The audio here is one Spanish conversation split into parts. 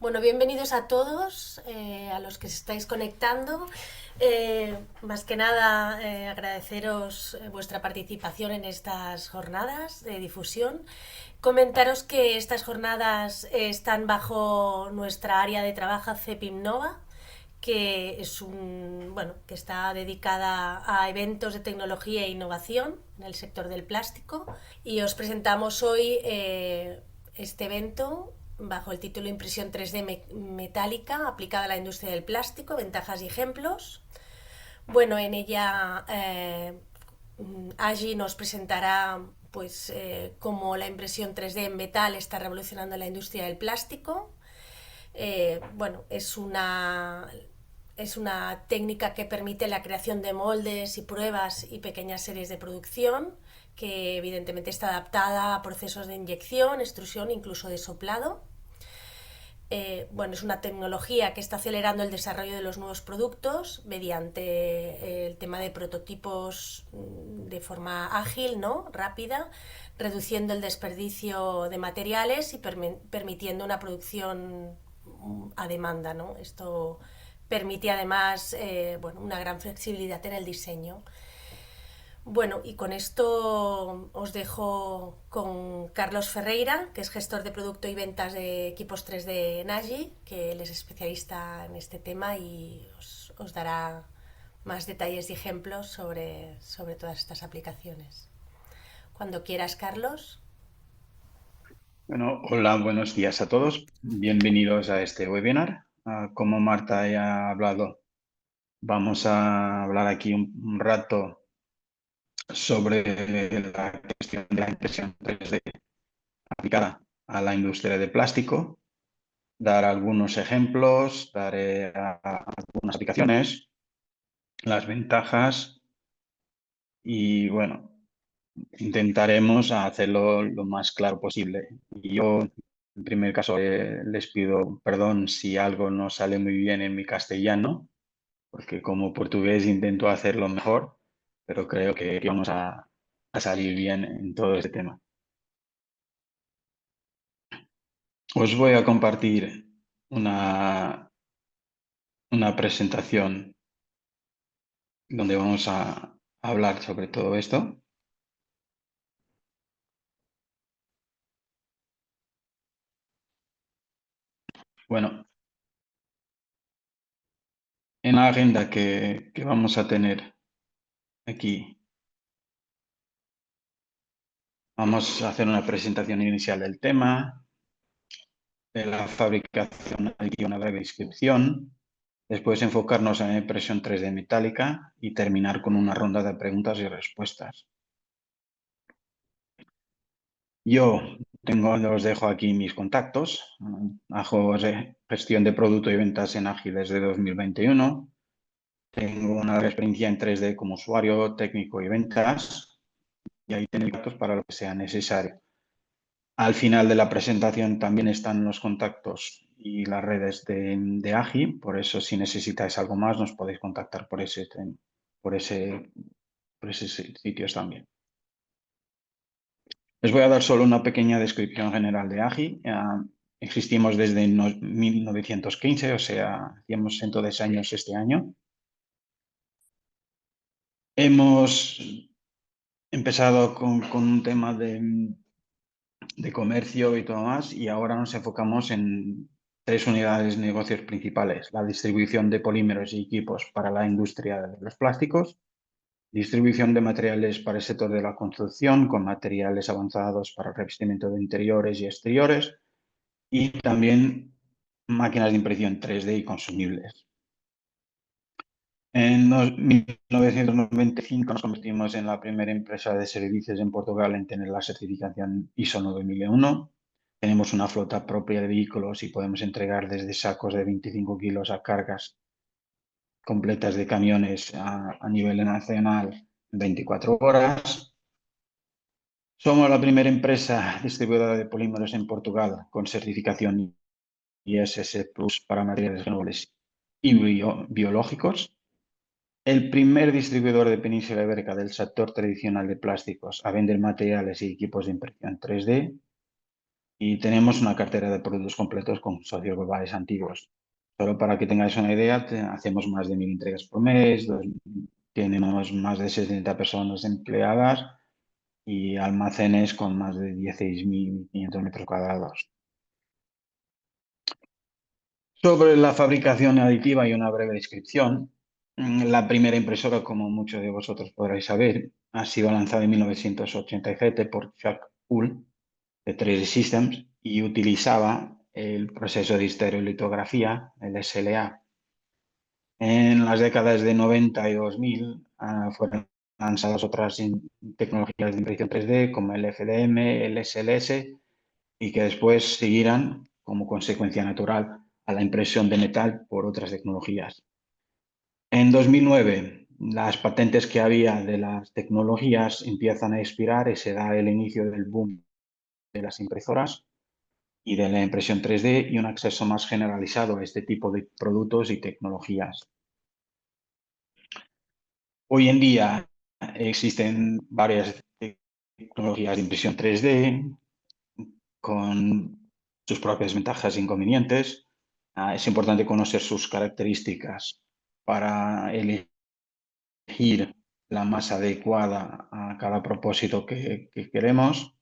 Bueno, bienvenidos a todos, a los que se estáis conectando. Más que nada, agradeceros vuestra participación en estas jornadas de difusión. Comentaros que estas jornadas están bajo nuestra área de trabajo CEPIMNOVA, que es que está dedicada a eventos de tecnología e innovación en el sector del plástico. Y os presentamos hoy este evento bajo el título Impresión 3D metálica aplicada a la industria del plástico, ventajas y ejemplos. Bueno, en ella Agi nos presentará cómo la impresión 3D en metal está revolucionando la industria del plástico. Bueno, es una técnica que permite la creación de moldes y pruebas y pequeñas series de producción, que evidentemente está adaptada a procesos de inyección, extrusión, incluso de soplado. Bueno, es una tecnología que está acelerando el desarrollo de los nuevos productos mediante el tema de prototipos de forma ágil, ¿no? Rápida, reduciendo el desperdicio de materiales y permitiendo una producción a demanda, ¿no? Esto permite además una gran flexibilidad en el diseño. Bueno, y con esto os dejo con Carlos Ferreira, que es gestor de producto y ventas de equipos 3D en Agi, que él es especialista en este tema y os dará más detalles y ejemplos sobre todas estas aplicaciones. Cuando quieras, Carlos. Bueno, hola, buenos días a todos. Bienvenidos a este webinar. Como Marta ya ha hablado, vamos a hablar aquí un rato sobre la cuestión de la impresión 3D aplicada a la industria de plástico, dar algunos ejemplos, daré algunas aplicaciones, las ventajas y bueno, intentaremos hacerlo lo más claro posible. Y yo, en primer caso, les pido perdón si algo no sale muy bien en mi castellano, porque como portugués intento hacerlo mejor, pero creo que vamos a salir bien en todo este tema. Os voy a compartir una presentación donde vamos a hablar sobre todo esto. Bueno, en la agenda que vamos a tener aquí, vamos a hacer una presentación inicial del tema, de la fabricación y una breve descripción, después enfocarnos en la impresión 3D metálica y terminar con una ronda de preguntas y respuestas. Os dejo aquí mis contactos. Hago gestión de producto y ventas en Agi desde 2021. Tengo una larga experiencia en 3D como usuario, técnico y ventas. Y ahí tenéis datos para lo que sea necesario. Al final de la presentación también están los contactos y las redes de Agi, por eso si necesitáis algo más nos podéis contactar por ese, por esos sitios también. Les voy a dar solo una pequeña descripción general de Agi. Existimos desde 1915, o sea, hacíamos 110 años este año. Hemos empezado con un tema de comercio y todo más, y ahora nos enfocamos en tres unidades de negocios principales: la distribución de polímeros y equipos para la industria de los plásticos, distribución de materiales para el sector de la construcción, con materiales avanzados para el revestimiento de interiores y exteriores, y también máquinas de impresión 3D y consumibles. En 1995 nos convertimos en la primera empresa de servicios en Portugal en tener la certificación ISO 9001. Tenemos una flota propia de vehículos y podemos entregar desde sacos de 25 kilos a cargas completas de camiones a nivel nacional en 24 horas. Somos la primera empresa distribuidora de polímeros en Portugal con certificación ISS Plus para materiales renovables y biológicos. El primer distribuidor de Península Ibérica del sector tradicional de plásticos a vender materiales y equipos de impresión 3D. y tenemos una cartera de productos completos con socios globales antiguos. Solo para que tengáis una idea, hacemos más de 1000 entregas por mes, tenemos más de 60 personas empleadas y almacenes con más de 16.500 metros cuadrados. Sobre la fabricación aditiva y una breve descripción. La primera impresora, como muchos de vosotros podréis saber, ha sido lanzada en 1987 por Chuck Hull de 3D Systems y utilizaba el proceso de estereolitografía, el SLA. En las décadas de 90 y 2000 fueron lanzadas otras tecnologías de impresión 3D como el FDM, el SLS y que después seguirán como consecuencia natural a la impresión de metal por otras tecnologías. En 2009, las patentes que había de las tecnologías empiezan a expirar y se da el inicio del boom de las impresoras y de la impresión 3D y un acceso más generalizado a este tipo de productos y tecnologías. Hoy en día existen varias tecnologías de impresión 3D con sus propias ventajas e inconvenientes. Es importante conocer sus características para elegir la más adecuada a cada propósito que queremos.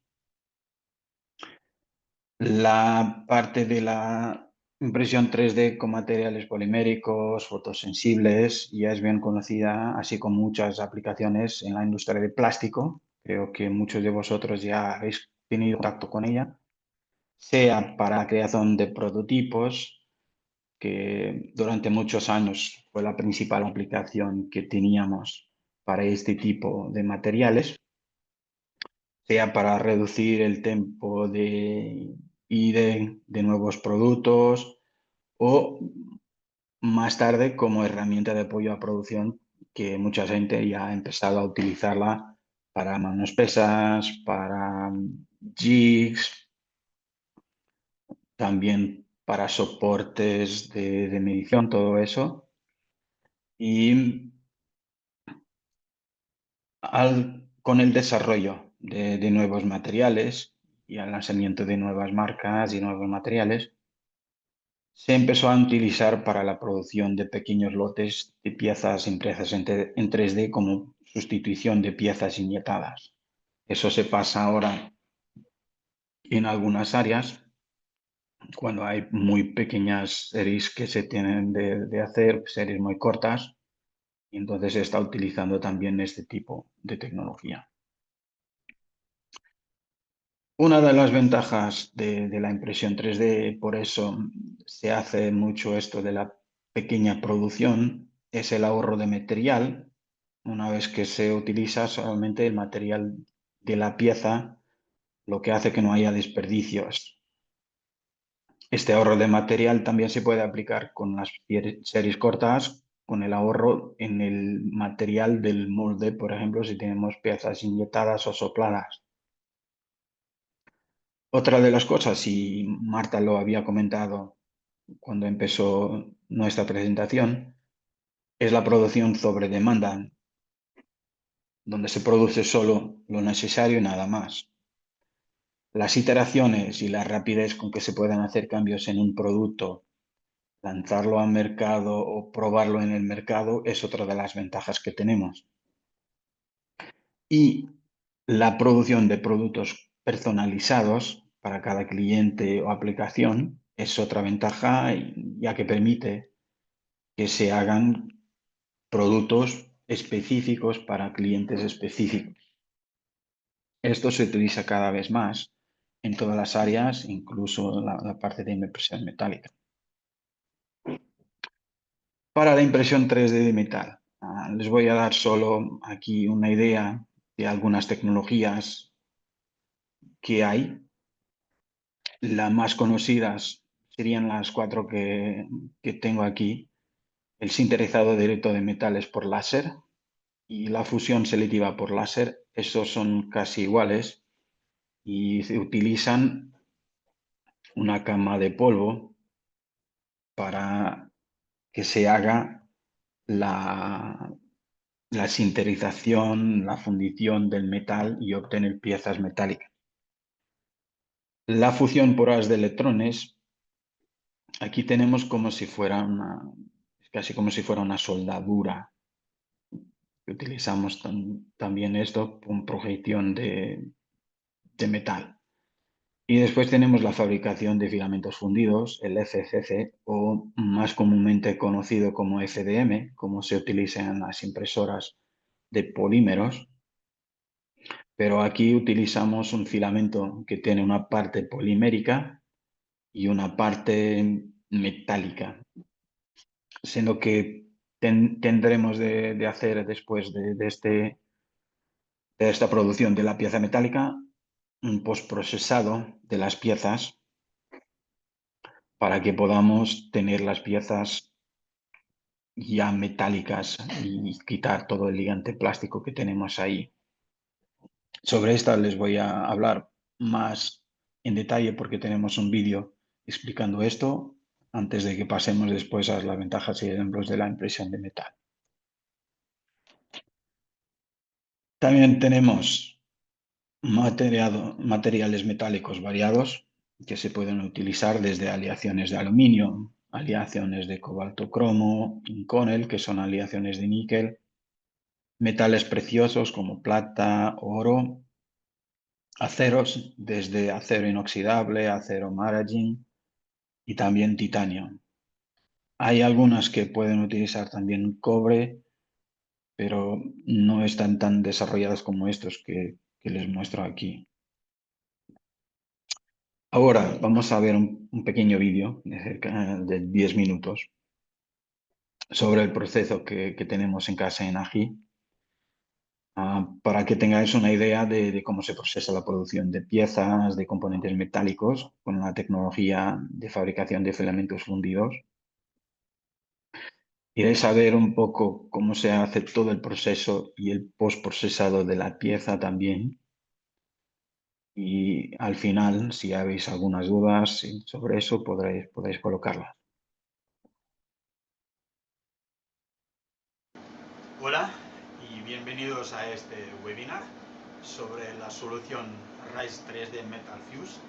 La parte de la impresión 3D con materiales poliméricos, fotosensibles, ya es bien conocida, así como muchas aplicaciones en la industria del plástico. Creo que muchos de vosotros ya habéis tenido contacto con ella, sea para la creación de prototipos, que durante muchos años fue la principal aplicación que teníamos para este tipo de materiales, sea para reducir el tiempo de de nuevos productos o más tarde como herramienta de apoyo a producción que mucha gente ya ha empezado a utilizarla para manos pesas, para jigs, también para soportes de medición, todo eso. Y con el desarrollo de nuevos materiales y el lanzamiento de nuevas marcas y nuevos materiales, se empezó a utilizar para la producción de pequeños lotes de piezas impresas en 3D como sustitución de piezas inyectadas. Eso se pasa ahora en algunas áreas cuando hay muy pequeñas series que se tienen de hacer, series muy cortas, y entonces se está utilizando también este tipo de tecnología. Una de las ventajas de la impresión 3D, por eso se hace mucho esto de la pequeña producción, es el ahorro de material. Una vez que se utiliza solamente el material de la pieza, lo que hace que no haya desperdicios. Este ahorro de material también se puede aplicar con las series cortas, con el ahorro en el material del molde, por ejemplo, si tenemos piezas inyectadas o sopladas. Otra de las cosas, y Marta lo había comentado cuando empezó nuestra presentación, es la producción sobre demanda, donde se produce solo lo necesario y nada más. Las iteraciones y la rapidez con que se pueden hacer cambios en un producto, lanzarlo al mercado o probarlo en el mercado es otra de las ventajas que tenemos. Y la producción de productos personalizados para cada cliente o aplicación es otra ventaja, ya que permite que se hagan productos específicos para clientes específicos. Esto se utiliza cada vez más en todas las áreas, incluso la parte de impresión metálica. Para la impresión 3D de metal, les voy a dar solo aquí una idea de algunas tecnologías que hay. Las más conocidas serían las cuatro que tengo aquí. El sinterizado directo de metales por láser y la fusión selectiva por láser. Estos son casi iguales y se utilizan una cama de polvo para que se haga la sinterización, la fundición del metal y obtener piezas metálicas. La fusión por haz de electrones, aquí tenemos como si fuera casi como si fuera una soldadura. Utilizamos también esto con proyección de metal. Y después tenemos la fabricación de filamentos fundidos, el FCC, o más comúnmente conocido como FDM, como se utiliza en las impresoras de polímeros. Pero aquí utilizamos un filamento que tiene una parte polimérica y una parte metálica, siendo que tendremos de hacer después de esta producción de la pieza metálica un postprocesado de las piezas para que podamos tener las piezas ya metálicas y quitar todo el ligante plástico que tenemos ahí. Sobre esta les voy a hablar más en detalle porque tenemos un vídeo explicando esto antes de que pasemos después a las ventajas y ejemplos de la impresión de metal. También tenemos materiales metálicos variados que se pueden utilizar desde aleaciones de aluminio, aleaciones de cobalto cromo, inconel, que son aleaciones de níquel, metales preciosos como plata, oro, aceros desde acero inoxidable, acero maraging y también titanio. Hay algunas que pueden utilizar también cobre, pero no están tan desarrolladas como estos que les muestro aquí. Ahora vamos a ver un pequeño vídeo de cerca de 10 minutos sobre el proceso que tenemos en casa en AGI, para que tengáis una idea de cómo se procesa la producción de piezas, de componentes metálicos con la tecnología de fabricación de filamentos fundidos. Iréis a ver un poco cómo se hace todo el proceso y el postprocesado de la pieza también. Y al final, si habéis algunas dudas sobre eso, podréis colocarlas. Hola y bienvenidos a este webinar sobre la solución RISE 3D Metal Fuse.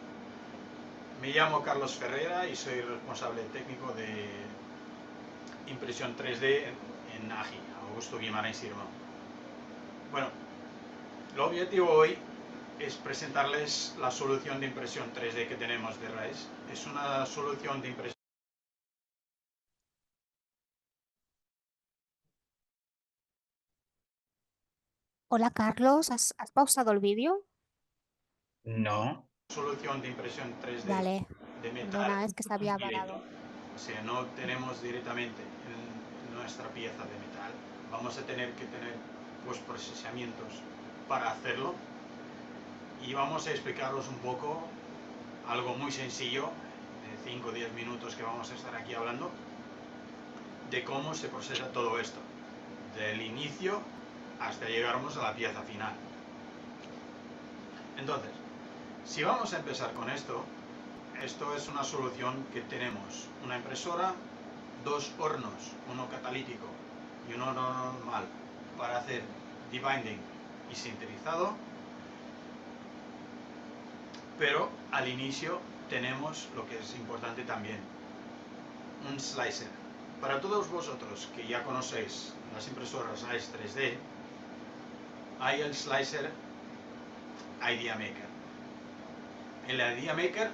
Me llamo Carlos Ferreira y soy responsable técnico de impresión 3D en AGI, Augusto Guimarães Irmão. Bueno, el objetivo hoy es presentarles la solución de impresión 3D que tenemos de RISE. Es una solución de impresión. Hola Carlos, ¿has pausado el vídeo? No. Solución de impresión 3D Vale, de metal perdona, es que se había directo. parado. O sea, no tenemos directamente en nuestra pieza de metal. Vamos a tener que tener pues procesamientos para hacerlo. Y vamos a explicaros un poco algo muy sencillo, de 5 o 10 minutos que vamos a estar aquí hablando, de cómo se procesa todo esto, del inicio hasta llegarnos a la pieza final. Entonces, si vamos a empezar con esto es una solución que tenemos una impresora, dos hornos, uno catalítico y uno normal para hacer debinding y sinterizado, pero al inicio tenemos lo que es importante también, un slicer. Para todos vosotros que ya conocéis las impresoras RISE 3D, hay el slicer Idea Maker. El Idea Maker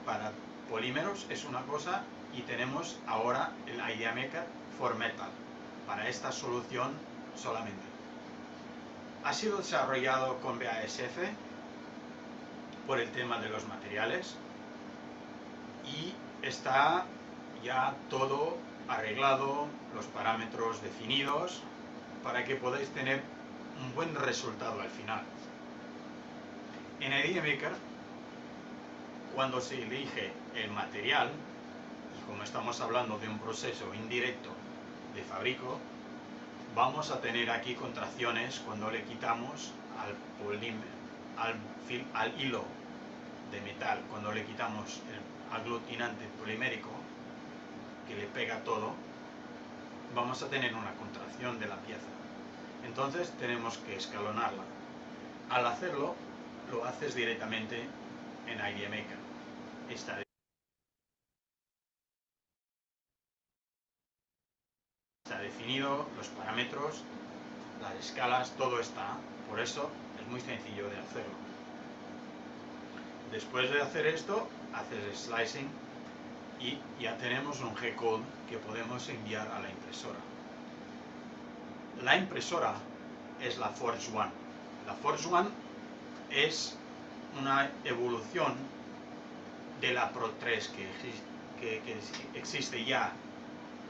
para polímeros es una cosa y tenemos ahora el Idea Maker for Metal para esta solución solamente. Ha sido desarrollado con BASF por el tema de los materiales y está ya todo arreglado, los parámetros definidos para que podáis tener un buen resultado al final. En Idea Maker, cuando se elige el material, y como estamos hablando de un proceso indirecto de fabrico, vamos a tener aquí contracciones cuando le quitamos al hilo de metal, cuando le quitamos el aglutinante polimérico que le pega todo, vamos a tener una contracción de la pieza. Entonces tenemos que escalonarla. Al hacerlo, lo haces directamente en Idea Maker. Está definido, los parámetros, las escalas, todo está. Por eso es muy sencillo de hacerlo. Después de hacer esto, haces el slicing y ya tenemos un G-code que podemos enviar a la impresora. La impresora es la Forge One. La Forge One es una evolución de la Pro 3 que existe ya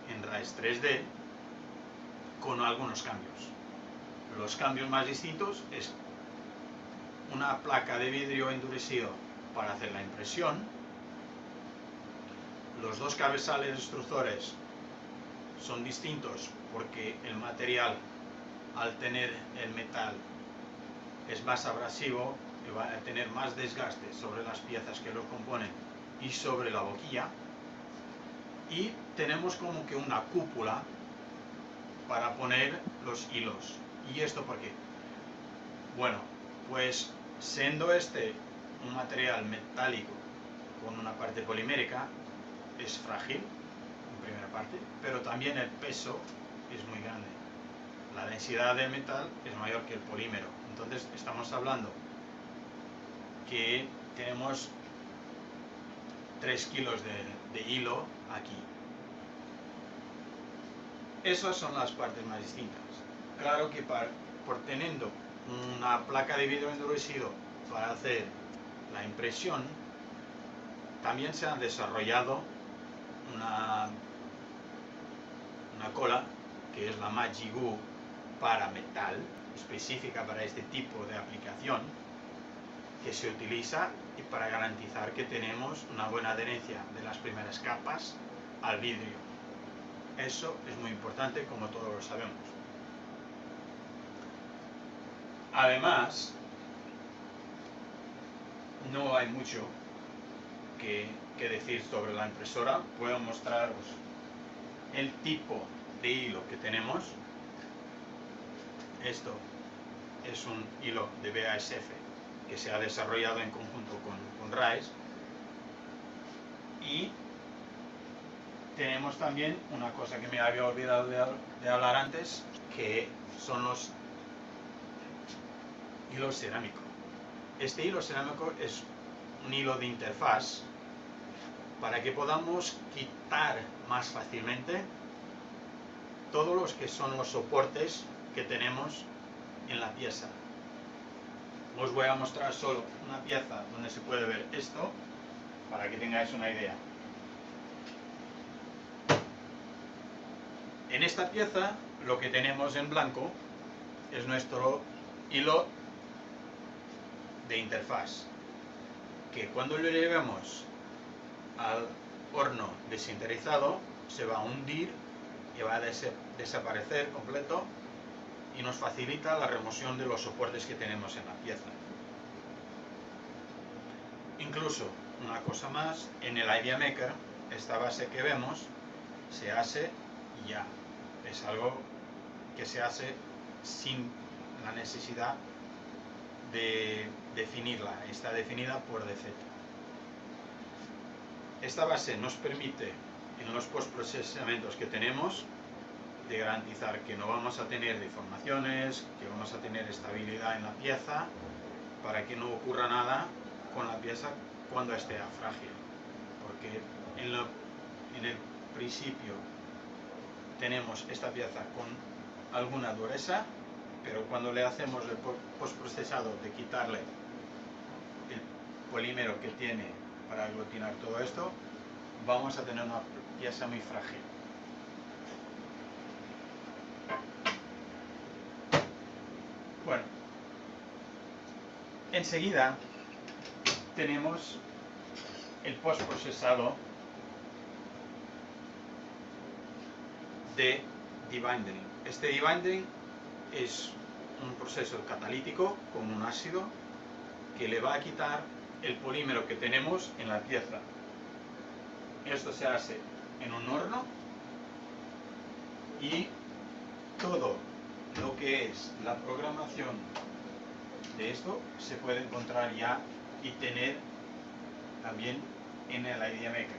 en Rise 3D con algunos cambios. Los cambios más distintos es una placa de vidrio endurecido para hacer la impresión. Los dos cabezales extrusores son distintos porque el material, al tener el metal, es más abrasivo y va a tener más desgaste sobre las piezas que lo componen y sobre la boquilla. Y tenemos como que una cúpula para poner los hilos. ¿Y esto por qué? Bueno, pues siendo este un material metálico con una parte polimérica, es frágil en primera parte, pero también el peso es muy grande. La densidad del metal es mayor que el polímero. Entonces estamos hablando que tenemos 3 kilos de hilo aquí. Esas son las partes más distintas. Claro que por teniendo una placa de vidrio endurecido para hacer la impresión, también se han desarrollado una cola que es la Magic Glue para metal, específica para este tipo de aplicación, que se utiliza y para garantizar que tenemos una buena adherencia de las primeras capas al vidrio. Eso es muy importante, como todos lo sabemos. Además, no hay mucho que decir sobre la impresora. Puedo mostraros el tipo de hilo que tenemos. Esto es un hilo de BASF que se ha desarrollado en conjunto con Rise. Y tenemos también una cosa que me había olvidado de hablar antes, que son los hilos cerámicos. Este hilo cerámico es un hilo de interfaz para que podamos quitar más fácilmente todos los que son los soportes que tenemos en la pieza. Os voy a mostrar solo una pieza donde se puede ver esto para que tengáis una idea. En esta pieza lo que tenemos en blanco es nuestro hilo de interfaz, que cuando lo llevemos al horno desinterizado se va a hundir y va a desaparecer completo y nos facilita la remoción de los soportes que tenemos en la pieza. Incluso, una cosa más, en el Idea Maker, esta base que vemos se hace ya. Es algo que se hace sin la necesidad de definirla, está definida por defecto. Esta base nos permite, en los postprocesamientos que tenemos, de garantizar que no vamos a tener deformaciones, que vamos a tener estabilidad en la pieza, para que no ocurra nada con la pieza cuando esté frágil. Porque en el principio tenemos esta pieza con alguna dureza, pero cuando le hacemos el postprocesado de quitarle el polímero que tiene para aglutinar todo esto, vamos a tener una pieza muy frágil. Bueno, enseguida tenemos el postprocesado de debinding. Este debinding es un proceso catalítico con un ácido que le va a quitar el polímero que tenemos en la pieza. Esto se hace en un horno y todo lo que es la programación de esto se puede encontrar ya y tener también en la idea mecánica.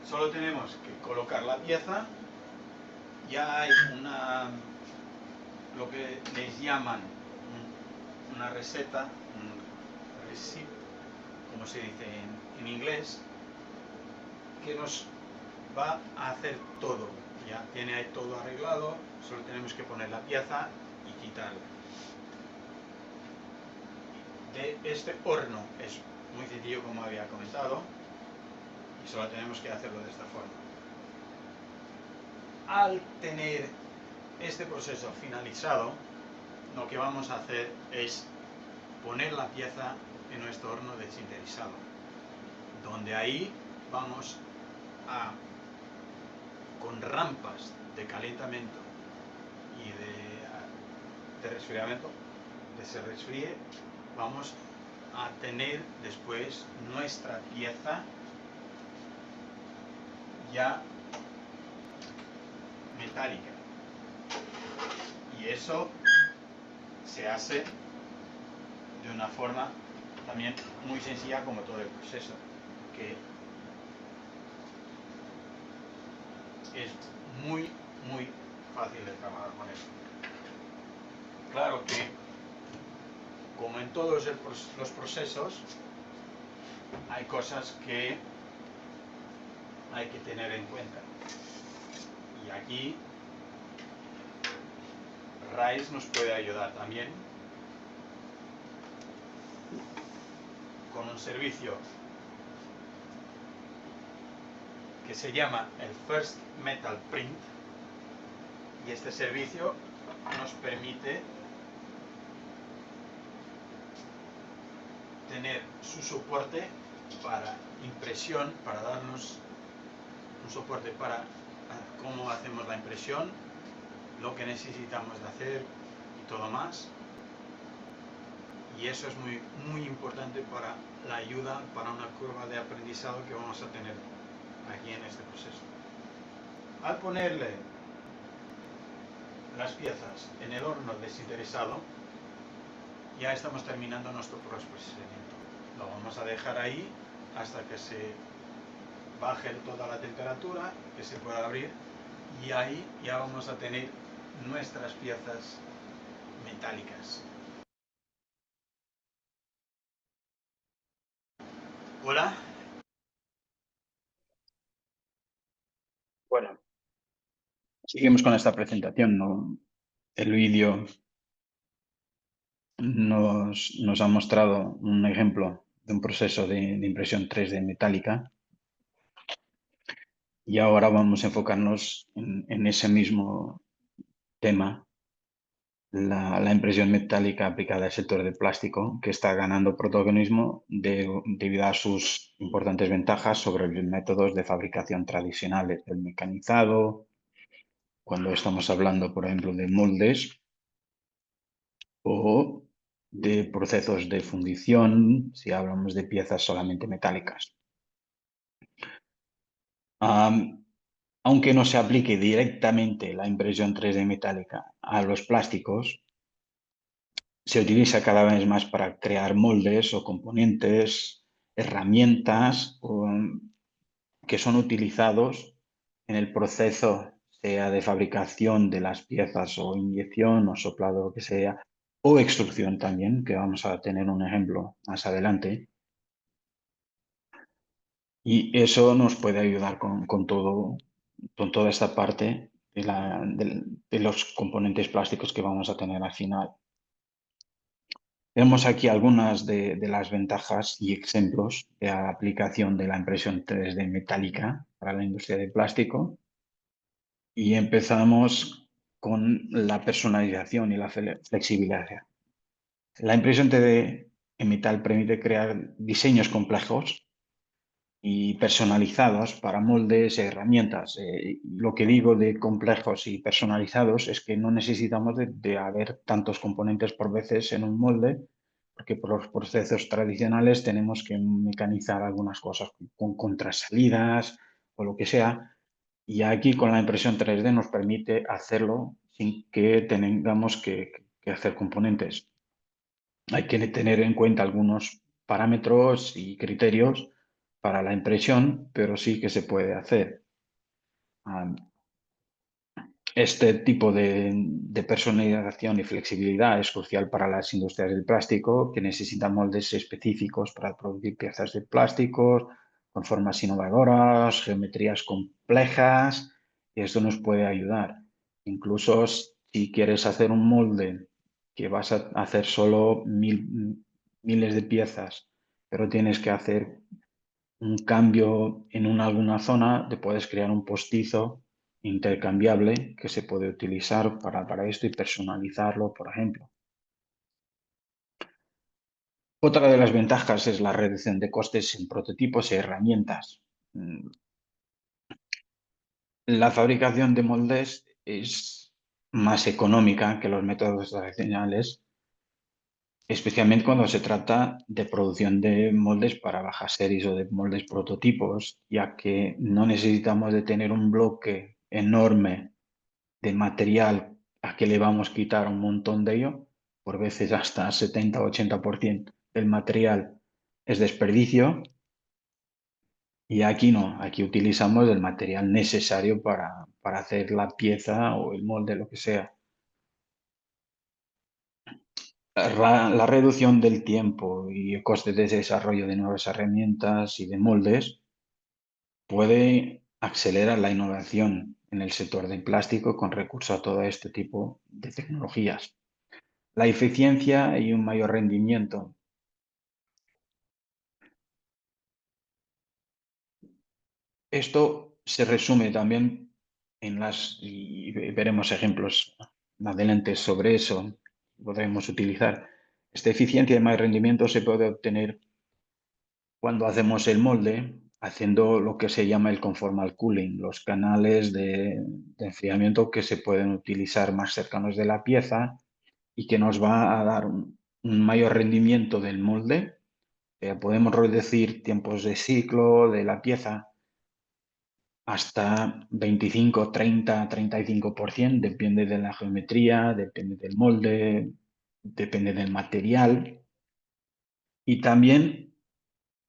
Solo tenemos que colocar la pieza. Ya hay lo que les llaman una receta, un receipt, como se dice en inglés, que nos va a hacer todo. Ya tiene ahí todo arreglado, solo tenemos que poner la pieza y quitarla. Este horno es muy sencillo, como había comentado, y solo tenemos que hacerlo de esta forma. Al tener este proceso finalizado, lo que vamos a hacer es poner la pieza en nuestro horno de sinterizado, donde ahí vamos a, con rampas de calentamiento y de resfriamiento, de se resfríe, vamos a tener después nuestra pieza ya metálica. Y eso se hace de una forma también muy sencilla, como todo el proceso, que es muy fácil de trabajar con eso. Claro que, como en todos los procesos, hay cosas que hay que tener en cuenta. Y aquí RISE nos puede ayudar también con un servicio que se llama el First Metal Print, y este servicio nos permite tener su soporte para impresión, para darnos un soporte para cómo hacemos la impresión, lo que necesitamos de hacer y todo más. Y eso es muy importante para la ayuda, para una curva de aprendizaje que vamos a tener aquí en este proceso. Al ponerle las piezas en el horno desinteresado, ya estamos terminando nuestro procesamiento. Lo vamos a dejar ahí hasta que se baje toda la temperatura, que se pueda abrir, y ahí ya vamos a tener nuestras piezas metálicas. Hola. Bueno, seguimos con esta presentación, ¿no? El vídeo nos ha mostrado un ejemplo de un proceso de impresión 3D metálica, y ahora vamos a enfocarnos en ese mismo tema, la impresión metálica aplicada al sector del plástico, que está ganando protagonismo debido a sus importantes ventajas sobre los métodos de fabricación tradicionales, el mecanizado, cuando estamos hablando, por ejemplo, de moldes, o de procesos de fundición, si hablamos de piezas solamente metálicas. Aunque no se aplique directamente la impresión 3D metálica a los plásticos, se utiliza cada vez más para crear moldes o componentes, herramientas que son utilizados en el proceso, sea de fabricación de las piezas o inyección o soplado, lo que sea, o extrusión también, que vamos a tener un ejemplo más adelante. Y eso nos puede ayudar con toda esta parte de los componentes plásticos que vamos a tener al final. Vemos aquí algunas de las ventajas y ejemplos de la aplicación de la impresión 3D metálica para la industria del plástico. Y empezamos con la personalización y la flexibilidad. La impresión 3D en metal permite crear diseños complejos y personalizados para moldes y herramientas. Lo que digo de complejos y personalizados es que no necesitamos de haber tantos componentes por veces en un molde, porque por los procesos tradicionales tenemos que mecanizar algunas cosas con contrasalidas o lo que sea. Y aquí con la impresión 3D nos permite hacerlo sin que tengamos que hacer componentes. hay que tener en cuenta algunos parámetros y criterios para la impresión, pero sí que se puede hacer. Este tipo de personalización y flexibilidad es crucial para las industrias del plástico, que necesitan moldes específicos para producir piezas de plásticos con formas innovadoras, geometrías complejas, y esto nos puede ayudar. Incluso si quieres hacer un molde que vas a hacer solo miles de piezas, pero tienes que hacer un cambio en alguna zona, te puedes crear un postizo intercambiable que se puede utilizar para esto y personalizarlo, por ejemplo. Otra de las ventajas es la reducción de costes en prototipos y herramientas. La fabricación de moldes es más económica que los métodos tradicionales, especialmente cuando se trata de producción de moldes para bajas series o de moldes prototipos, ya que no necesitamos de tener un bloque enorme de material a que le vamos a quitar un montón de ello, por veces hasta 70-80% del material es desperdicio, y aquí no, aquí utilizamos el material necesario para hacer la pieza o el molde, lo que sea. La reducción del tiempo y el coste de desarrollo de nuevas herramientas y de moldes puede acelerar la innovación en el sector del plástico con recurso a todo este tipo de tecnologías. La eficiencia y un mayor rendimiento. Esto se resume también y veremos ejemplos adelante sobre eso, podremos utilizar. Esta eficiencia y mayor rendimiento se puede obtener cuando hacemos el molde, haciendo lo que se llama el conformal cooling, los canales de enfriamiento que se pueden utilizar más cercanos de la pieza y que nos va a dar un mayor rendimiento del molde. Podemos reducir tiempos de ciclo de la pieza hasta 25, 30, 35%, depende de la geometría, depende del molde, depende del material. Y también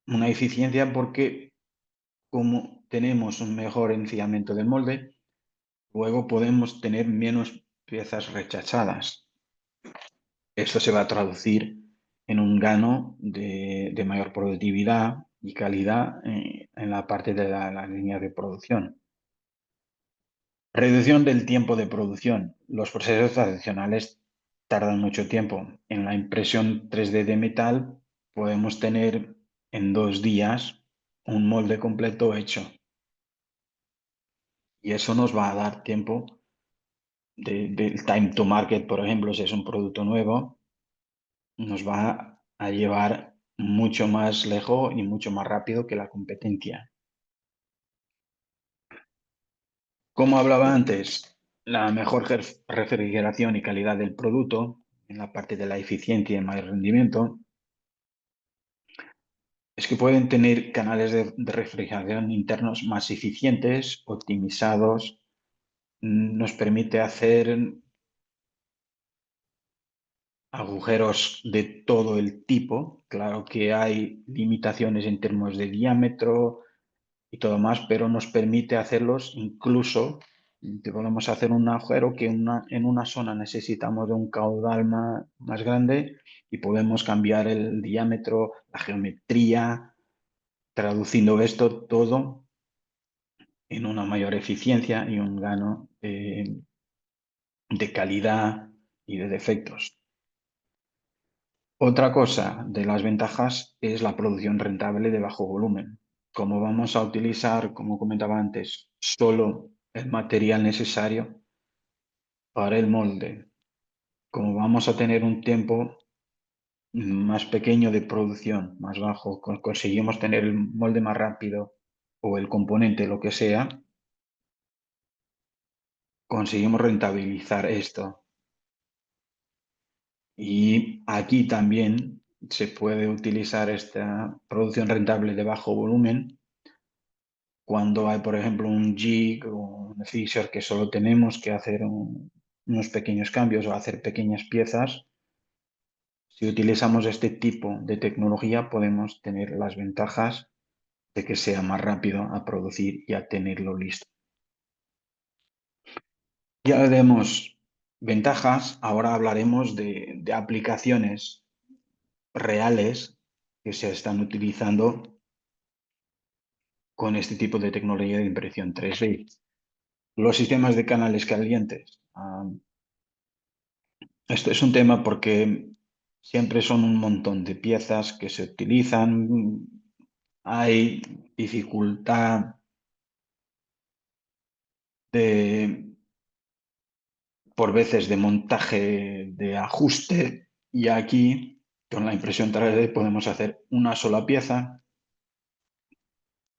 una eficiencia porque como tenemos un mejor enfriamiento del molde, luego podemos tener menos piezas rechazadas. Esto se va a traducir en un gano de mayor productividad y calidad en la parte de la línea de producción. Reducción del tiempo de producción. Los procesos tradicionales tardan mucho tiempo. En la impresión 3D de metal podemos tener en 2 días un molde completo hecho. Y eso nos va a dar tiempo del time to market, por ejemplo, si es un producto nuevo, nos va a llevar mucho más lejos y mucho más rápido que la competencia. Como hablaba antes, la mejor refrigeración y calidad del producto, en la parte de la eficiencia y el mayor rendimiento, es que pueden tener canales de refrigeración internos más eficientes, optimizados, nos permite hacer agujeros de todo el tipo. Claro que hay limitaciones en términos de diámetro y todo más, pero nos permite hacerlos incluso, podemos hacer un agujero que en una zona necesitamos de un caudal más grande y podemos cambiar el diámetro, la geometría, traduciendo esto todo en una mayor eficiencia y un gano de calidad y de defectos. Otra cosa de las ventajas es la producción rentable de bajo volumen. Como vamos a utilizar, como comentaba antes, solo el material necesario para el molde, como vamos a tener un tiempo más pequeño de producción, más bajo, conseguimos tener el molde más rápido o el componente, lo que sea, conseguimos rentabilizar esto. Y aquí también se puede utilizar esta producción rentable de bajo volumen cuando hay, por ejemplo, un jig o un fixture que solo tenemos que hacer unos pequeños cambios o hacer pequeñas piezas. si utilizamos este tipo de tecnología, podemos tener las ventajas de que sea más rápido a producir y a tenerlo listo. Ya vemos ventajas, ahora hablaremos de aplicaciones reales que se están utilizando con este tipo de tecnología de impresión 3D. Los sistemas de canales calientes. Esto es un tema porque siempre son un montón de piezas que se utilizan. Hay dificultad por veces de montaje, de ajuste, y aquí con la impresión 3D podemos hacer una sola pieza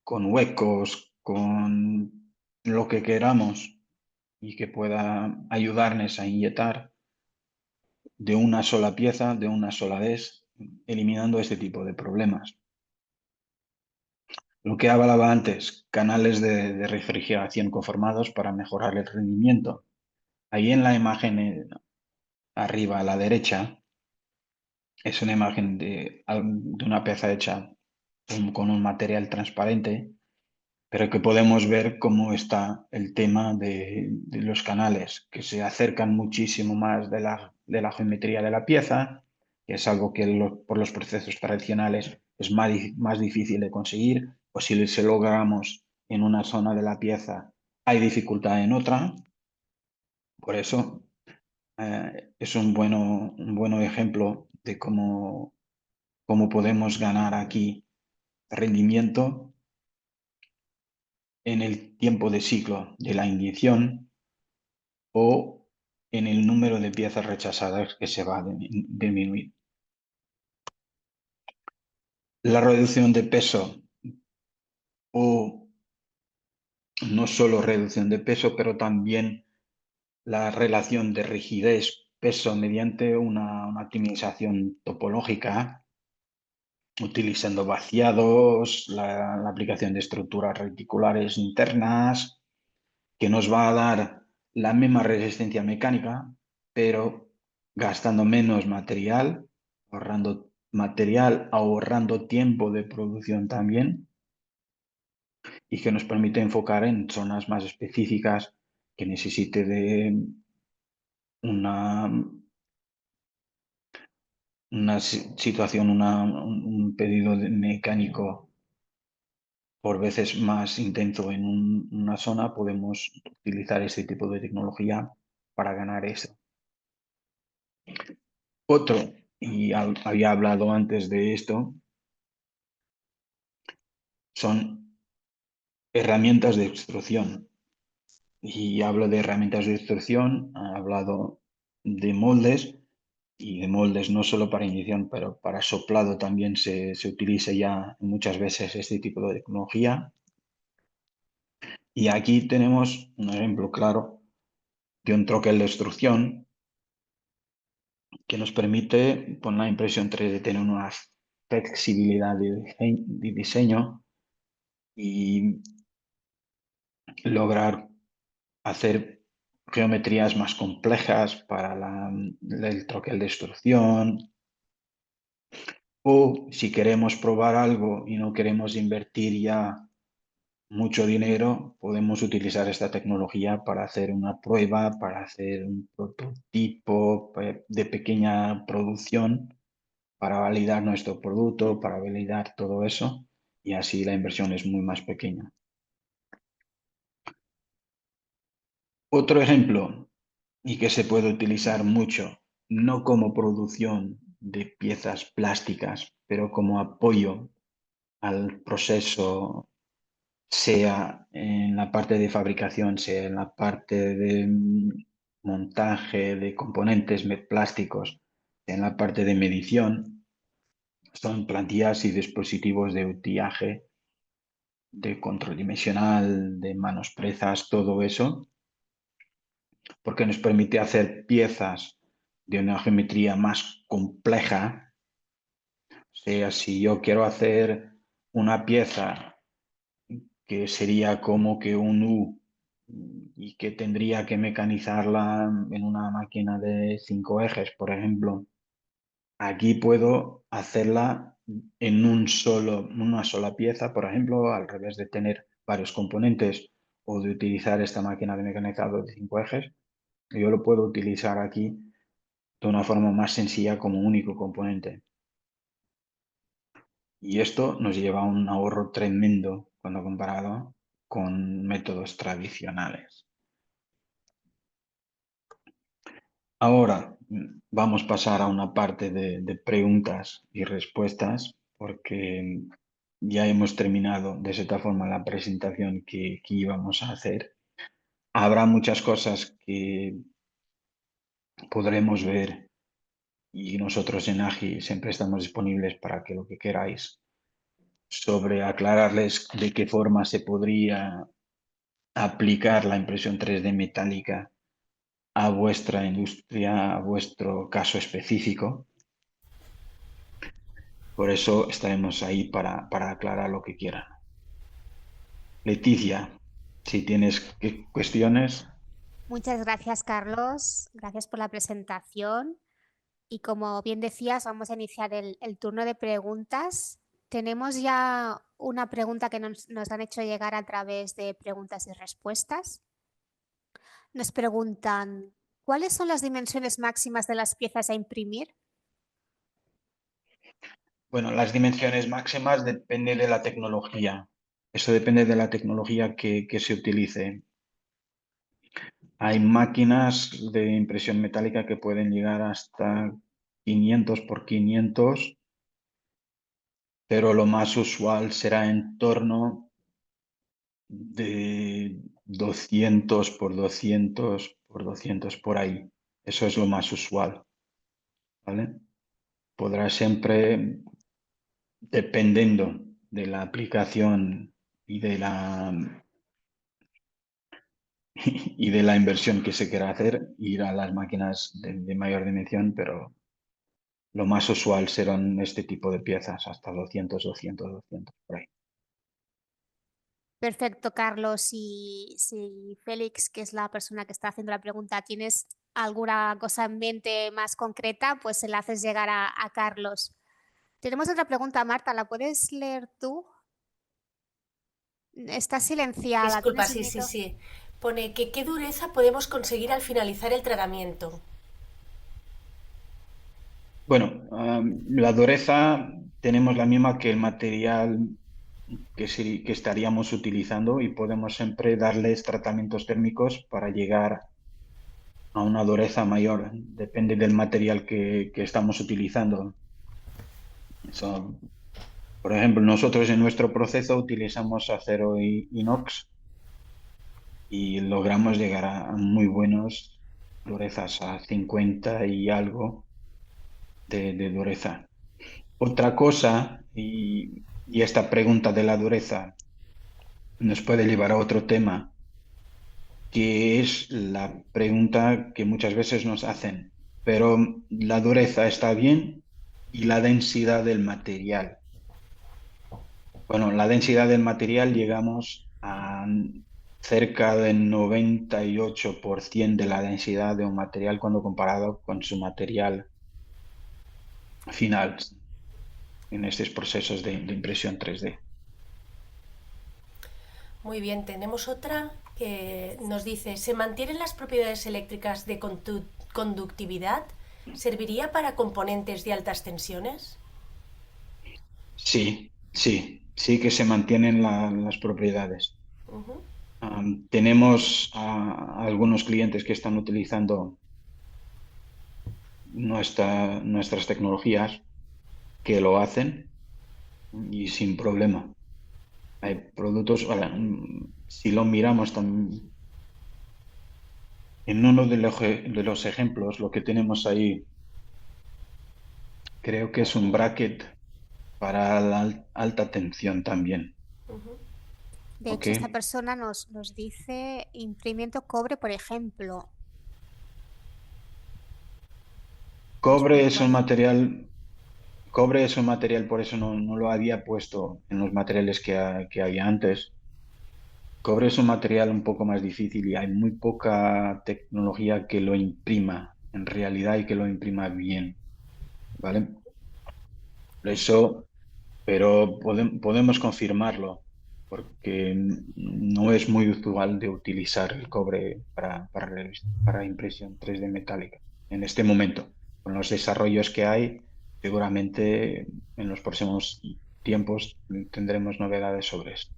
con huecos, con lo que queramos y que pueda ayudarnos a inyectar de una sola pieza, de una sola vez, eliminando este tipo de problemas. Lo que hablaba antes, canales de refrigeración conformados para mejorar el rendimiento. Ahí en la imagen arriba a la derecha es una imagen de una pieza hecha con un material transparente, pero que podemos ver cómo está el tema de los canales, que se acercan muchísimo más de la geometría de la pieza, que es algo que por los procesos tradicionales es más difícil de conseguir, o si se logramos en una zona de la pieza, hay dificultad en otra. Por eso es un bueno ejemplo de cómo podemos ganar aquí rendimiento en el tiempo de ciclo de la inyección o en el número de piezas rechazadas que se va a disminuir. La reducción de peso o no solo reducción de peso, pero también la relación de rigidez-peso mediante una optimización topológica, utilizando vaciados, la aplicación de estructuras reticulares internas, que nos va a dar la misma resistencia mecánica, pero gastando menos material, ahorrando tiempo de producción también, y que nos permite enfocar en zonas más específicas que necesite de una situación, un pedido mecánico por veces más intenso en una zona. Podemos utilizar este tipo de tecnología para ganar eso. Otro, y había hablado antes de esto, son herramientas de extrusión. Y hablo de herramientas de extrusión, he hablado de moldes, y de moldes no solo para inyección, pero para soplado también se utiliza ya muchas veces este tipo de tecnología. Y aquí tenemos un ejemplo claro de un troquel de extrusión que nos permite, con la impresión 3D, tener una flexibilidad de diseño y lograr hacer geometrías más complejas para el troquel de extrusión. O si queremos probar algo y no queremos invertir ya mucho dinero, podemos utilizar esta tecnología para hacer una prueba, para hacer un prototipo de pequeña producción, para validar nuestro producto, para validar todo eso, y así la inversión es muy más pequeña. Otro ejemplo, y que se puede utilizar mucho, no como producción de piezas plásticas, pero como apoyo al proceso, sea en la parte de fabricación, sea en la parte de montaje de componentes plásticos, en la parte de medición, son plantillas y dispositivos de utillaje, de control dimensional, de manos presas, todo eso, porque nos permite hacer piezas de una geometría más compleja. O sea, si yo quiero hacer una pieza que sería como que un U y que tendría que mecanizarla en una máquina de 5 ejes, por ejemplo, aquí puedo hacerla en una sola pieza, por ejemplo, al revés de tener varios componentes o de utilizar esta máquina de mecanizado de 5 ejes, yo lo puedo utilizar aquí de una forma más sencilla como único componente. Y esto nos lleva a un ahorro tremendo cuando comparado con métodos tradicionales. Ahora vamos a pasar a una parte de preguntas y respuestas porque ya hemos terminado de cierta forma la presentación que íbamos a hacer. Habrá muchas cosas que podremos ver y nosotros en AGI siempre estamos disponibles para que lo que queráis sobre aclararles de qué forma se podría aplicar la impresión 3D metálica a vuestra industria, a vuestro caso específico. Por eso estaremos ahí para aclarar lo que quieran. Leticia, si tienes cuestiones. Muchas gracias, Carlos. Gracias por la presentación. Y como bien decías, vamos a iniciar el turno de preguntas. Tenemos ya una pregunta que nos han hecho llegar a través de preguntas y respuestas. Nos preguntan, ¿cuáles son las dimensiones máximas de las piezas a imprimir? Bueno, las dimensiones máximas depende de la tecnología. Eso depende de la tecnología que se utilice. Hay máquinas de impresión metálica que pueden llegar hasta 500 por 500, pero lo más usual será en torno de 200 por 200 por 200 por ahí. Eso es lo más usual, ¿vale? Podrá siempre, dependiendo de la aplicación y de la inversión que se quiera hacer, ir a las máquinas de mayor dimensión, pero lo más usual serán este tipo de piezas, hasta 200, 200, 200 por ahí. Perfecto, Carlos. Y si Félix, que es la persona que está haciendo la pregunta, tienes alguna cosa en mente más concreta, pues se la haces llegar a Carlos. Tenemos otra pregunta, Marta, ¿la puedes leer tú? Está silenciada. Disculpa, ¿Tienes el sí, sí, micro? sí. Pone que qué dureza podemos conseguir al finalizar el tratamiento. Bueno, la dureza tenemos la misma que el material que estaríamos utilizando y podemos siempre darles tratamientos térmicos para llegar a una dureza mayor. Depende del material que estamos utilizando. Por ejemplo, nosotros en nuestro proceso utilizamos acero inox y logramos llegar a muy buenos durezas, a 50 y algo de dureza. Otra cosa, y esta pregunta de la dureza nos puede llevar a otro tema, que es la pregunta que muchas veces nos hacen, pero la dureza está bien y la densidad del material. Bueno, la densidad del material llegamos a cerca del 98% de la densidad de un material cuando comparado con su material final en estos procesos de impresión 3D. Muy bien, tenemos otra que nos dice, ¿se mantienen las propiedades eléctricas de conductividad? ¿Serviría para componentes de altas tensiones? Sí que se mantienen las propiedades. Ujú. Tenemos a algunos clientes que están utilizando nuestras tecnologías que lo hacen y sin problema. Hay productos, ahora, si lo miramos también, en uno de los ejemplos, lo que tenemos ahí, creo que es un bracket para la alta tensión también. Ujú. De ¿Ok? hecho, esta persona nos dice imprimiento cobre, por ejemplo. Nos Cobre es un puntualiza. material, cobre es un material, por eso no lo había puesto en los materiales que había antes. Cobre es un material un poco más difícil y hay muy poca tecnología que lo imprima en realidad y que lo imprima bien. ¿vale? Eso, pero podemos confirmarlo, porque no es muy usual de utilizar el cobre para impresión 3D metálica en este momento. Con los desarrollos que hay, seguramente en los próximos tiempos tendremos novedades sobre esto.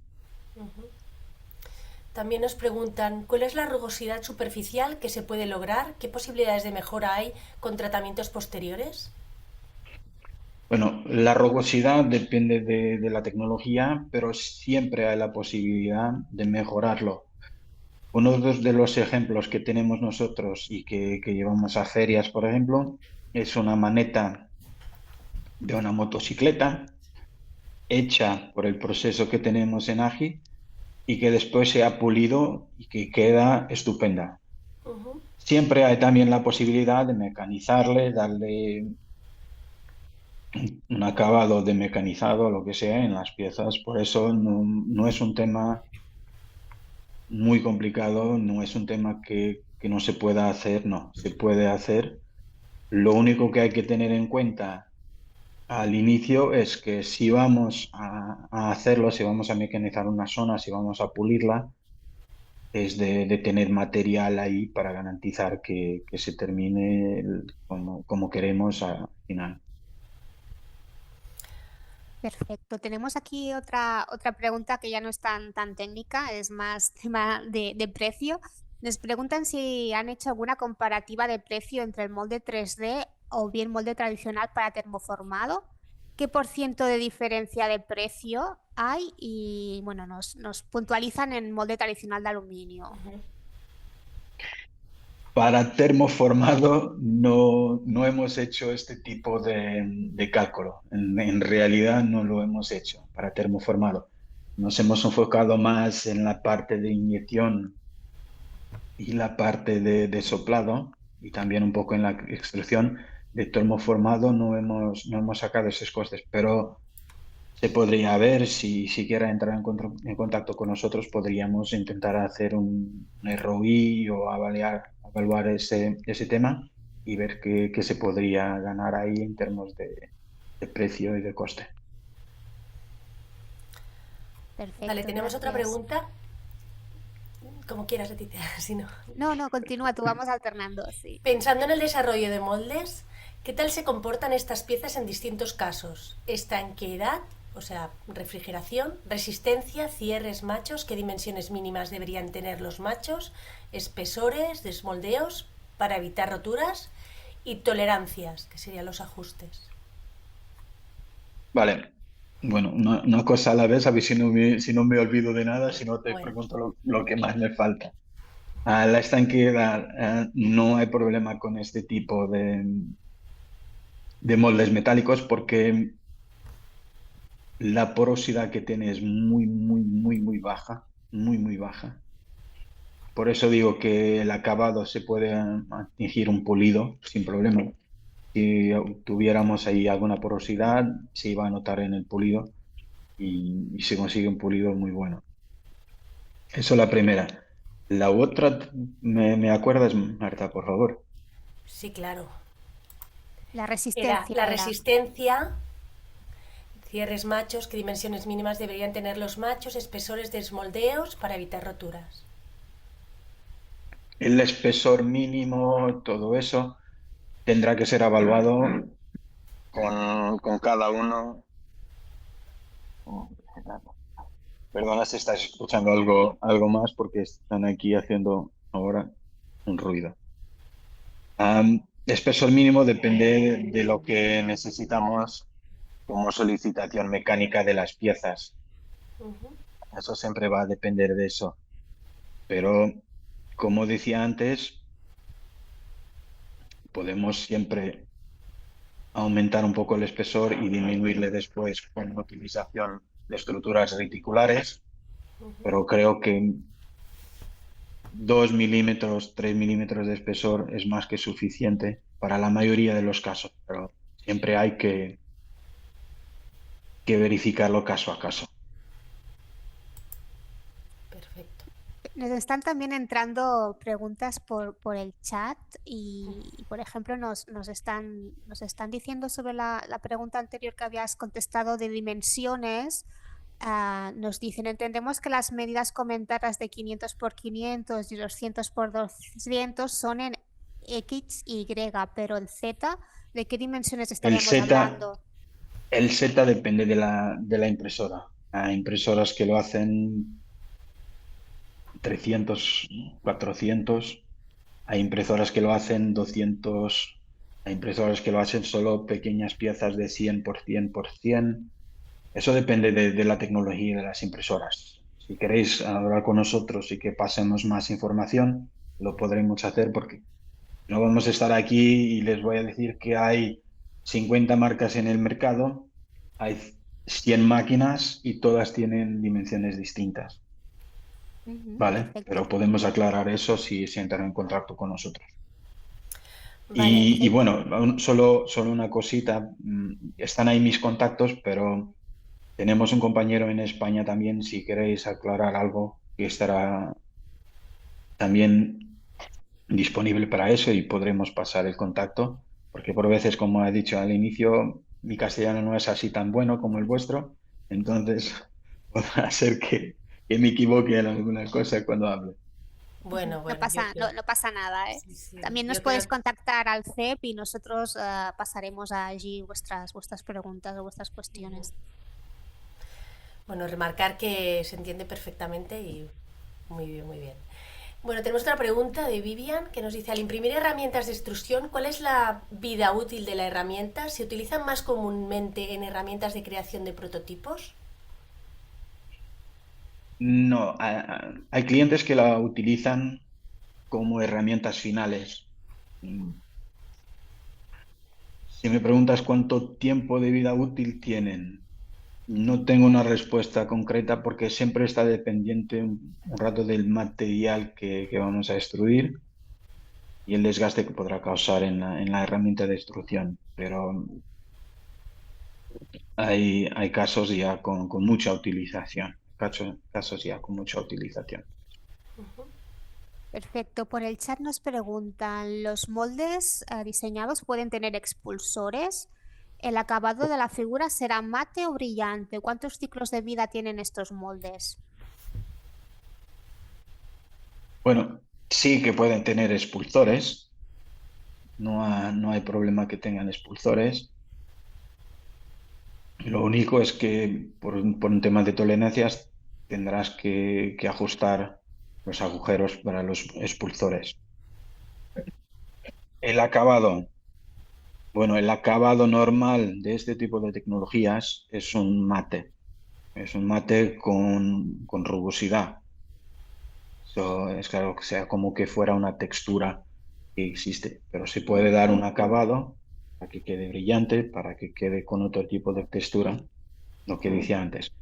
También nos preguntan, ¿cuál es la rugosidad superficial que se puede lograr? ¿Qué posibilidades de mejora hay con tratamientos posteriores? Bueno, la rugosidad depende de la tecnología, pero siempre hay la posibilidad de mejorarlo. Uno de los ejemplos que tenemos nosotros y que llevamos a ferias, por ejemplo, es una maneta de una motocicleta hecha por el proceso que tenemos en AGI y que después se ha pulido y que queda estupenda. Ujú. Siempre hay también la posibilidad de mecanizarle, darle un acabado de mecanizado, lo que sea, en las piezas. Por eso no es un tema muy complicado, no es un tema que no se pueda hacer, no, se puede hacer. Lo único que hay que tener en cuenta al inicio es que si vamos a hacerlo, si vamos a mecanizar una zona, si vamos a pulirla, es de tener material ahí para garantizar que se termine como queremos al final. Perfecto. Tenemos aquí otra pregunta que ya no es tan técnica, es más tema de precio. Nos preguntan si han hecho alguna comparativa de precio entre el molde 3D o bien molde tradicional para termoformado. ¿Qué por ciento de diferencia de precio hay? Y bueno, nos puntualizan en molde tradicional de aluminio. Para termoformado no hemos hecho este tipo de cálculo. En realidad no lo hemos hecho para termoformado. Nos hemos enfocado más en la parte de inyección y la parte de soplado y también un poco en la extrusión. De termoformado no hemos sacado esos costes, pero se podría ver si quiera entrar en contacto con nosotros, podríamos intentar hacer un ROI o evaluar ese tema y ver qué se podría ganar ahí en términos de precio y de coste. Vale, Perfecto, tenemos otra gracias. pregunta. Como quieras, Leticia, si no. No, continúa tú, vamos alternando, sí. Pensando en el desarrollo de moldes, ¿qué tal se comportan estas piezas en distintos casos? Estanqueidad, o sea, refrigeración, resistencia, cierres machos, qué dimensiones mínimas deberían tener los machos, espesores, desmoldeos para evitar roturas y tolerancias, que serían los ajustes. Vale, bueno, una cosa a la vez, a ver si no me olvido de nada, si no te Bueno, pregunto lo que más me falta. A la estanqueidad, no hay problema con este tipo de moldes metálicos porque la porosidad que tiene es muy baja, muy baja. Por eso digo que el acabado se puede atingir un pulido sin problema. Si tuviéramos ahí alguna porosidad, se iba a notar en el pulido y se consigue un pulido muy bueno. Eso es la primera. La otra, ¿me acuerdas, Marta, por favor? sí, claro. La Era resistencia la era. resistencia, cierres machos, qué dimensiones mínimas deberían tener los machos, espesores de desmoldeos para evitar roturas. El espesor mínimo, todo eso, tendrá que ser evaluado con cada uno. Perdona si estás escuchando algo más porque están aquí haciendo ahora un ruido. Espesor mínimo depende de lo que necesitamos como solicitación mecánica de las piezas. Ujú. Eso siempre va a depender de eso. Pero, como decía antes, podemos siempre aumentar un poco el espesor y disminuirle después con la utilización de estructuras reticulares, pero creo que 2 milímetros, 3 milímetros de espesor es más que suficiente para la mayoría de los casos, pero siempre hay que verificarlo caso a caso. Perfecto. Nos están también entrando preguntas por el chat y, por ejemplo, nos están diciendo sobre la pregunta anterior que habías contestado de dimensiones. Nos dicen, entendemos que las medidas comentadas de 500 por 500 y 200 por 200 son en X, Y, pero el Z, ¿de qué dimensiones El estaríamos Z, hablando? el Z depende de la impresora. Hay impresoras que lo hacen 300, 400. Hay impresoras que lo hacen 200. Hay impresoras que lo hacen solo pequeñas piezas de 100 por 100 por 100. Eso depende de la tecnología de las impresoras. Si queréis hablar con nosotros y que pasemos más información, lo podremos hacer porque no vamos a estar aquí y les voy a decir que hay 50 marcas en el mercado, hay 100 máquinas y todas tienen dimensiones distintas, Ujú, ¿vale? Pero perfecto. podemos aclarar eso si se entran en contacto con nosotros. Vale, Y bueno, solo una cosita, están ahí mis contactos, pero tenemos un compañero en España también, si queréis aclarar algo, que estará también disponible para eso y podremos pasar el contacto, porque por veces, como he dicho al inicio, mi castellano no es así tan bueno como el vuestro, entonces podrá ser que me equivoque en alguna cosa cuando hable. Ujú. bueno, No bueno, yo pasa, creo, no pasa nada, ¿eh? sí, sí, También nos yo podéis creo, contactar al CEP y nosotros pasaremos allí vuestras preguntas o vuestras cuestiones. bueno, remarcar que se entiende perfectamente y muy bien, muy bien. Bueno, tenemos otra pregunta de Vivian que nos dice, al imprimir herramientas de extrusión, ¿cuál es la vida útil de la herramienta? ¿Se utilizan más comúnmente en herramientas de creación de prototipos? No, hay clientes que la utilizan como herramientas finales. Mm, Si me preguntas cuánto tiempo de vida útil tienen, no tengo una respuesta concreta porque siempre está dependiente un rato del material que vamos a extruir y el desgaste que podrá causar en la herramienta de extrusión. Pero hay casos ya con mucha utilización, casos ya con mucha utilización. Perfecto. Por el chat nos preguntan, ¿los moldes diseñados pueden tener expulsores? ¿El acabado de la figura será mate o brillante? ¿Cuántos ciclos de vida tienen estos moldes? Bueno, sí que pueden tener expulsores, no hay problema que tengan expulsores. Lo único es que por un tema de tolerancias tendrás que ajustar los agujeros para los expulsores. El acabado. Bueno, el acabado normal de este tipo de tecnologías es un mate. Es un mate con rugosidad. Es claro que sea como que fuera una textura que existe, pero se puede dar un acabado para que quede brillante, para que quede con otro tipo de textura, lo que decía antes.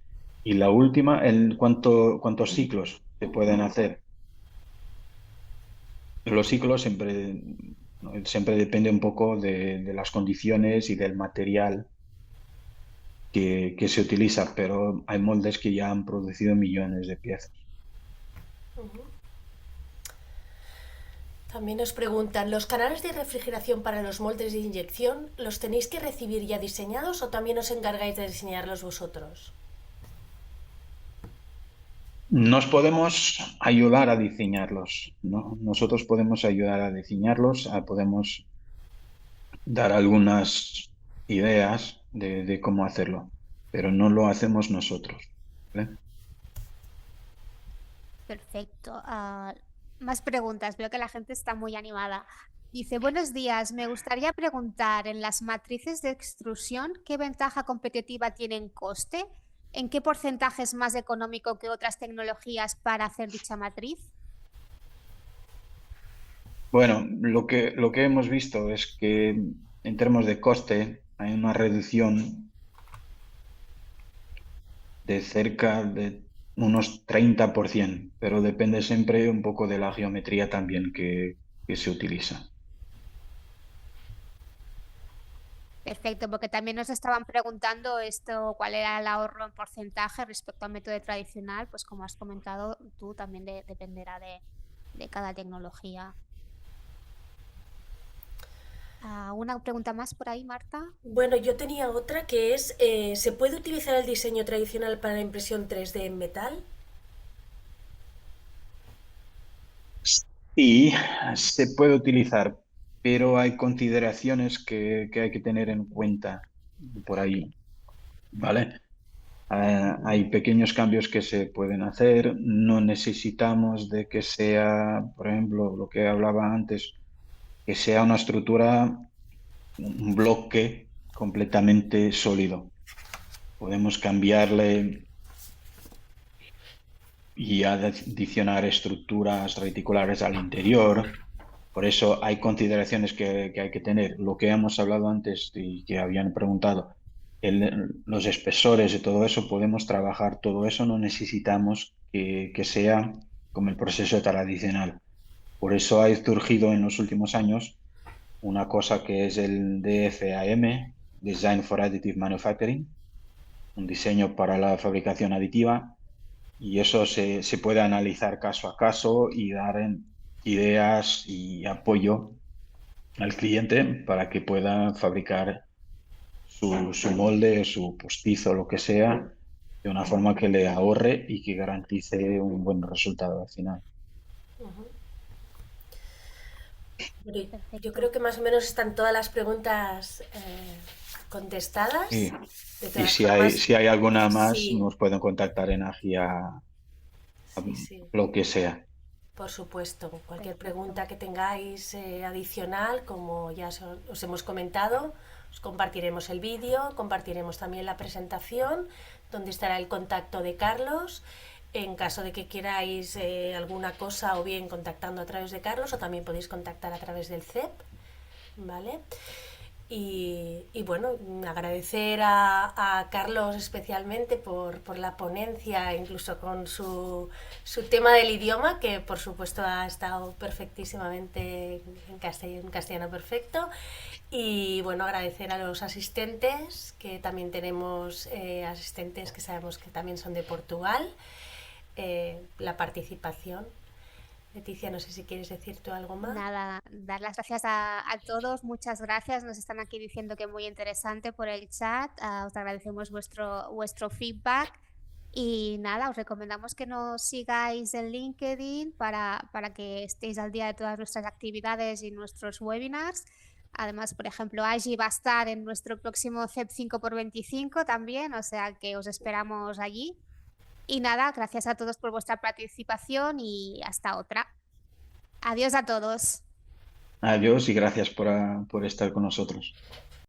Y la última, ¿cuántos ciclos se pueden hacer? Los ciclos siempre, ¿no? Siempre depende un poco de las condiciones y del material que se utiliza, pero hay moldes que ya han producido millones de piezas. También nos preguntan, ¿los canales de refrigeración para los moldes de inyección los tenéis que recibir ya diseñados o también os encargáis de diseñarlos vosotros? Nos podemos ayudar a diseñarlos, ¿no? Nosotros podemos ayudar a diseñarlos, podemos dar algunas ideas de cómo hacerlo, pero no lo hacemos nosotros, ¿vale? Perfecto. Más preguntas. Veo que la gente está muy animada. Dice, buenos días. Me gustaría preguntar, en las matrices de extrusión, ¿qué ventaja competitiva tienen coste? ¿En qué porcentaje es más económico que otras tecnologías para hacer dicha matriz? Bueno, lo que hemos visto es que en términos de coste hay una reducción de cerca de unos 30%, pero depende siempre un poco de la geometría también que se utiliza. Perfecto, porque también nos estaban preguntando esto, cuál era el ahorro en porcentaje respecto al método tradicional, pues como has comentado tú, también dependerá de cada tecnología. ¿Una pregunta más por ahí, Marta? Bueno, yo tenía otra que es, ¿se puede utilizar el diseño tradicional para la impresión 3D en metal? Sí, se puede utilizar, pero hay consideraciones que hay que tener en cuenta por ahí, ¿vale? Hay pequeños cambios que se pueden hacer, no necesitamos de que sea, por ejemplo, lo que hablaba antes, que sea una estructura, un bloque completamente sólido. Podemos cambiarle y adicionar estructuras reticulares al interior. Por eso hay consideraciones que hay que tener. Lo que hemos hablado antes y que habían preguntado, los espesores y todo eso, podemos trabajar todo eso, no necesitamos que sea como el proceso tradicional. Por eso ha surgido en los últimos años una cosa que es el DFAM, Design for Additive Manufacturing, un diseño para la fabricación aditiva, y eso se puede analizar caso a caso y dar ideas y apoyo al cliente para que pueda fabricar su molde, su postizo, lo que sea, de una forma que le ahorre y que garantice un buen resultado al final. Ujú. Bueno, yo Perfecto. creo que más o menos están todas las preguntas contestadas. Y, De y todas si formas, hay alguna más, sí, nos pueden contactar en Agia, sí, sí. lo que sea. Por supuesto, cualquier Perfecto. pregunta que tengáis adicional, como ya os hemos comentado, os compartiremos el vídeo, compartiremos también la presentación, donde estará el contacto de Carlos, en caso de que queráis alguna cosa o bien contactando a través de Carlos o también podéis contactar a través del CEP, ¿vale? Y bueno, agradecer a Carlos especialmente por la ponencia, incluso con su tema del idioma, que por supuesto ha estado perfectísimamente en castellano perfecto. Y bueno, agradecer a los asistentes, que también tenemos asistentes que sabemos que también son de Portugal, la participación. Leticia, no sé si quieres decir tú algo más. Nada, dar las gracias a todos, muchas gracias. Nos están aquí diciendo que muy interesante por el chat. Os agradecemos vuestro feedback. Y nada, os recomendamos que nos sigáis en LinkedIn para que estéis al día de todas nuestras actividades y nuestros webinars. Además, por ejemplo, Agi va a estar en nuestro próximo CEP 5x25 también, o sea que os esperamos allí. Y nada, gracias a todos por vuestra participación y hasta otra. Adiós a todos. Adiós y gracias por estar con nosotros.